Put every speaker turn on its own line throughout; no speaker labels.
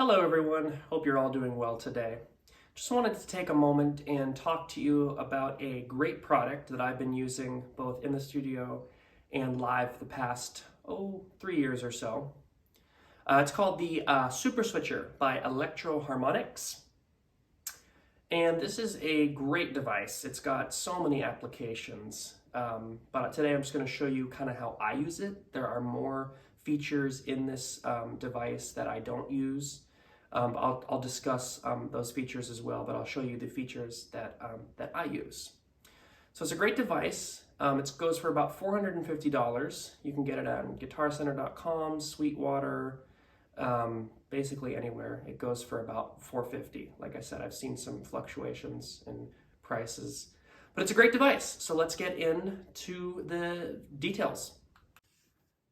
Hello everyone, hope you're all doing well today. Just wanted to take a moment and talk to you about a great product that I've been using both in the studio and live the past, 3 years or so. It's called the Super Switcher by Electro Harmonix. And this is a great device. It's got so many applications, but today I'm just going to show you kind of how I use it. There are more features in this device that I don't use. I'll discuss those features as well, but I'll show you the features that I use. So it's a great device. It goes for about $450. You can get it on guitarcenter.com, Sweetwater, basically anywhere. It goes for about $450. Like I said, I've seen some fluctuations in prices, but it's a great device. So let's get into the details.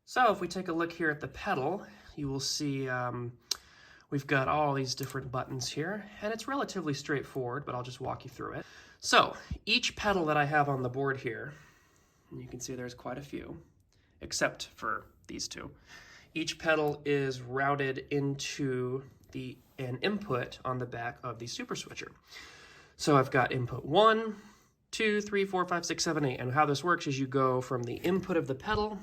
So if we take a look here at the pedal, you will see we've got all these different buttons here, and it's relatively straightforward, but I'll just walk you through it. So each pedal that I have on the board here, and you can see there's quite a few, except for these two. Each pedal is routed into an input on the back of the Super Switcher. So I've got input 1, 2, 3, 4, 5, 6, 7, 8, and how this works is you go from the input of the pedal,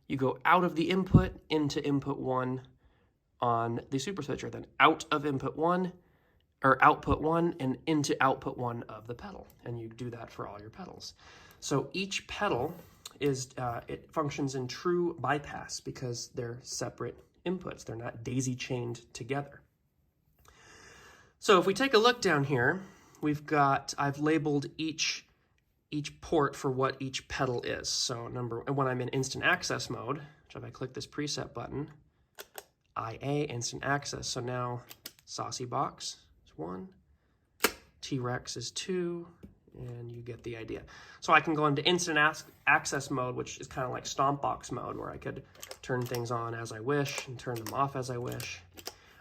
you go out of the input into input 1 on the Super Switcher, then out of input 1, or output 1, and into output 1 of the pedal. And you do that for all your pedals. So each pedal is, it functions in true bypass because they're separate inputs. They're not daisy-chained together. So if we take a look down here, I've labeled each port for what each pedal is. So when I'm in instant access mode, which if I click this preset button, IA, instant access. So now Saucy Box is 1, T-Rex is 2, and you get the idea. So I can go into instant access mode, which is kind of like Stomp Box mode, where I could turn things on as I wish and turn them off as I wish.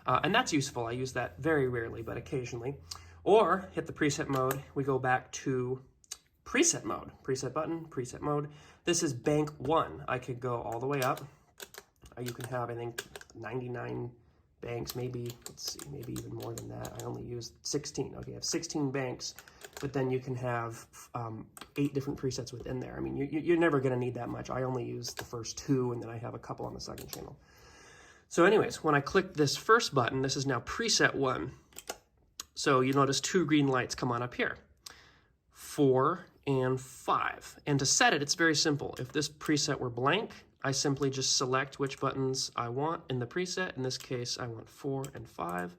And that's useful. I use that very rarely, but occasionally. Or hit the preset mode, we go back to preset mode. Preset button, preset mode. This is bank 1. I could go all the way up. You can have, I think, 99 banks, maybe, let's see, maybe even more than that. I only used 16. Okay, I have 16 banks, but then you can have 8 different presets within there. I mean, you're never going to need that much. I only use the first 2, and then I have a couple on the second channel. So anyways, when I click this first button, this is now preset 1. So you notice 2 green lights come on up here, 4 and 5. And to set it, it's very simple. If this preset were blank, I simply just select which buttons I want in the preset. In this case, I want 4 and 5,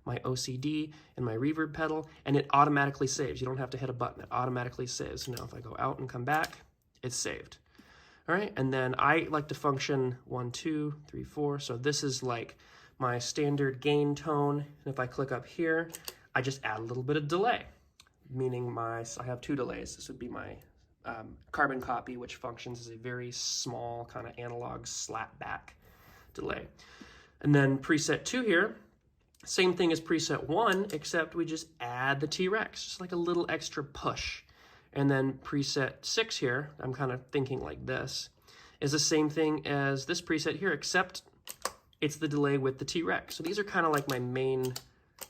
my OCD and my reverb pedal, and it automatically saves. You don't have to hit a button, it automatically saves. So now if I go out and come back, it's saved. All right, and then I like to function 1, 2, 3, 4. So this is like my standard gain tone. And if I click up here, I just add a little bit of delay, meaning I have 2 delays. This would be my carbon copy, which functions as a very small kind of analog slap back delay. And then preset 2 here, same thing as preset 1, except we just add the T-Rex, just like a little extra push. And then preset 6 here, I'm kind of thinking like this, is the same thing as this preset here, except it's the delay with the T-Rex. So these are kind of like my main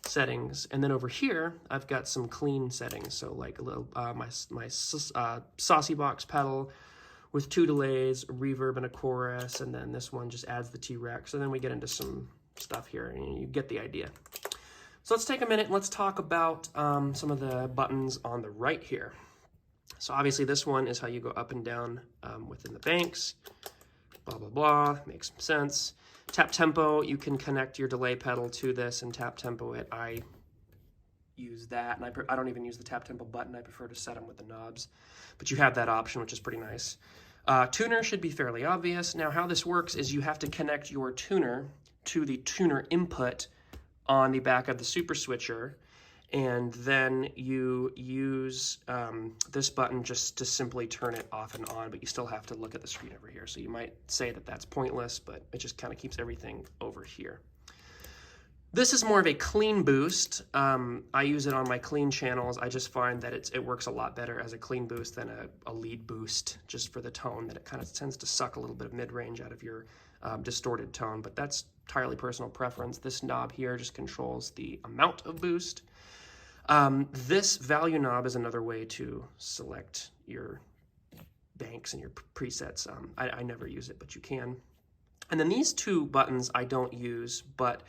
settings, and then over here I've got some clean settings. So like a little my Saucy Box pedal with 2 delays, a reverb, and a chorus, and then this one just adds the T-Rex, and then we get into some stuff here, and you get the idea. So let's take a minute and let's talk about some of the buttons on the right here. So obviously this one is how you go up and down within the banks, blah blah blah, makes some sense. Tap tempo, you can connect your delay pedal to this and tap tempo it. I use that, and I don't even use the tap tempo button. I prefer to set them with the knobs, but you have that option, which is pretty nice. Tuner should be fairly obvious. Now how this works is you have to connect your tuner to the tuner input on the back of the Super Switcher, and then you use this button just to simply turn it off and on, but you still have to look at the screen over here. So you might say that that's pointless, but it just kind of keeps everything over here. This is more of a clean boost. I use it on my clean channels. I just find that it works a lot better as a clean boost than a lead boost, just for the tone, that it kind of tends to suck a little bit of mid-range out of your distorted tone, but that's entirely personal preference. This knob here just controls the amount of boost. This value knob is another way to select your banks and your presets. I never use it, but you can. And then these two buttons I don't use, but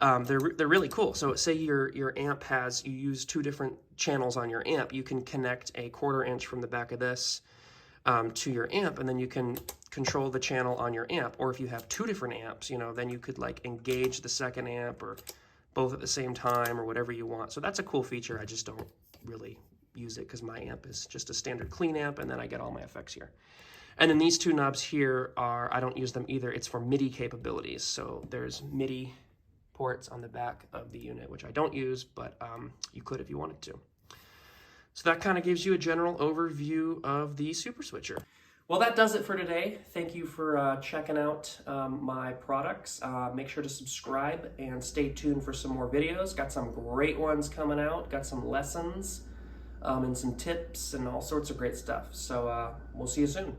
they're really cool. So say your amp you use two different channels on your amp. You can connect a 1/4 inch from the back of this to your amp, and then you can control the channel on your amp. Or if you have two different amps, then you could like engage the second amp or both at the same time or whatever you want. So that's a cool feature. I just don't really use it because my amp is just a standard clean amp, and then I get all my effects here. And then these two knobs here I don't use them either. It's for MIDI capabilities. So there's MIDI ports on the back of the unit, which I don't use, but you could if you wanted to. So that kind of gives you a general overview of the Super Switcher. Well, that does it for today. Thank you for checking out my products. Make sure to subscribe and stay tuned for some more videos. Got some great ones coming out. Got some lessons and some tips and all sorts of great stuff. So we'll see you soon.